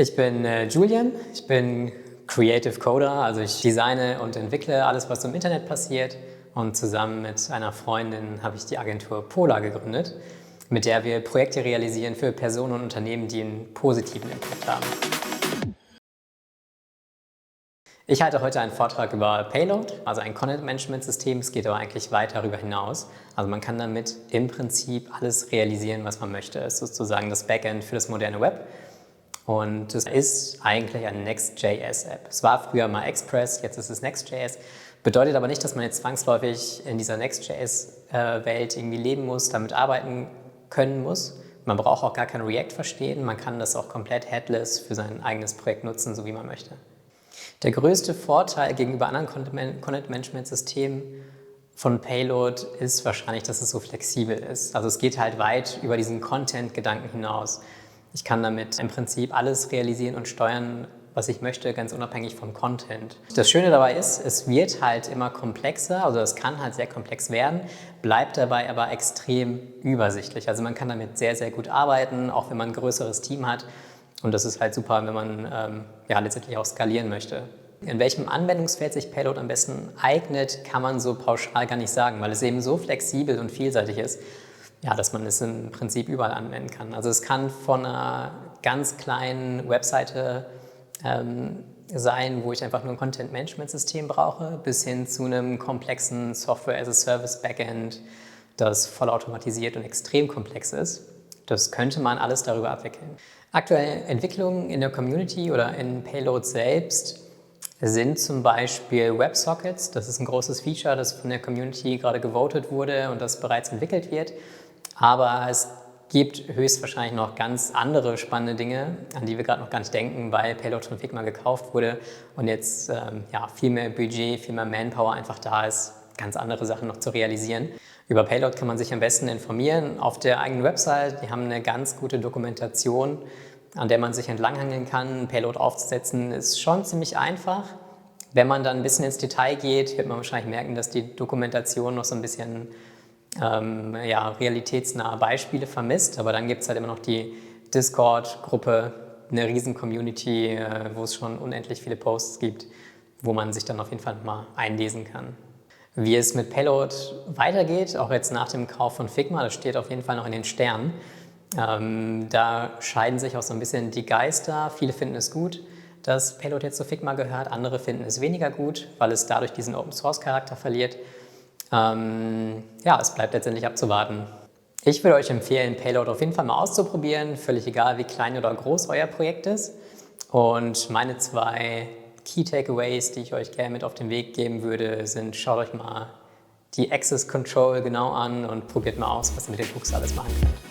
Ich bin Julian, ich bin Creative Coder, also ich designe und entwickle alles, was im Internet passiert. Und zusammen mit einer Freundin habe ich die Agentur Pola gegründet, mit der wir Projekte realisieren für Personen und Unternehmen, die einen positiven Impact haben. Ich halte heute einen Vortrag über Payload, also ein Content-Management-System. Es geht aber eigentlich weit darüber hinaus. Also man kann damit im Prinzip alles realisieren, was man möchte. Es ist sozusagen das Backend für das moderne Web. Und es ist eigentlich eine Next.js-App. Es war früher mal Express, jetzt ist es Next.js. Bedeutet aber nicht, dass man jetzt zwangsläufig in dieser Next.js-Welt irgendwie leben muss, damit arbeiten können muss. Man braucht auch gar kein React verstehen. Man kann das auch komplett headless für sein eigenes Projekt nutzen, so wie man möchte. Der größte Vorteil gegenüber anderen Content-Management-Systemen von Payload ist wahrscheinlich, dass es so flexibel ist. Also es geht halt weit über diesen Content-Gedanken hinaus. Ich kann damit im Prinzip alles realisieren und steuern, was ich möchte, ganz unabhängig vom Content. Das Schöne dabei ist, es wird halt immer komplexer, also es kann halt sehr komplex werden, bleibt dabei aber extrem übersichtlich. Also man kann damit sehr, sehr gut arbeiten, auch wenn man ein größeres Team hat. Und das ist halt super, wenn man letztendlich auch skalieren möchte. In welchem Anwendungsfeld sich Payload am besten eignet, kann man so pauschal gar nicht sagen, weil es eben so flexibel und vielseitig ist, ja, dass man es im Prinzip überall anwenden kann. Also es kann von einer ganz kleinen Webseite sein, wo ich einfach nur ein Content-Management-System brauche, bis hin zu einem komplexen Software-as-a-Service-Backend, das vollautomatisiert und extrem komplex ist. Das könnte man alles darüber abwickeln. Aktuelle Entwicklungen in der Community oder in Payload selbst sind zum Beispiel WebSockets. Das ist ein großes Feature, das von der Community gerade gewotet wurde und das bereits entwickelt wird. Aber es gibt höchstwahrscheinlich noch ganz andere spannende Dinge, an die wir gerade noch gar nicht denken, weil Payload von Figma gekauft wurde und jetzt viel mehr Budget, viel mehr Manpower einfach da ist, ganz andere Sachen noch zu realisieren. Über Payload kann man sich am besten informieren auf der eigenen Website. Die haben eine ganz gute Dokumentation, an der man sich entlanghangeln kann. Payload aufzusetzen ist schon ziemlich einfach. Wenn man dann ein bisschen ins Detail geht, wird man wahrscheinlich merken, dass die Dokumentation noch so ein bisschen realitätsnahe Beispiele vermisst. Aber dann gibt es halt immer noch die Discord-Gruppe, eine riesen Community, wo es schon unendlich viele Posts gibt, wo man sich dann auf jeden Fall mal einlesen kann. Wie es mit Payload weitergeht, auch jetzt nach dem Kauf von Figma, das steht auf jeden Fall noch in den Sternen. Da scheiden sich auch so ein bisschen die Geister. Viele finden es gut, dass Payload jetzt zu Figma gehört, andere finden es weniger gut, weil es dadurch diesen Open-Source-Charakter verliert. Es bleibt letztendlich abzuwarten. Ich würde euch empfehlen, Payload auf jeden Fall mal auszuprobieren, völlig egal, wie klein oder groß euer Projekt ist. Und meine 2 Key Takeaways, die ich euch gerne mit auf den Weg geben würde, sind: Schaut euch mal die Access Control genau an und probiert mal aus, was ihr mit den Hooks alles machen könnt.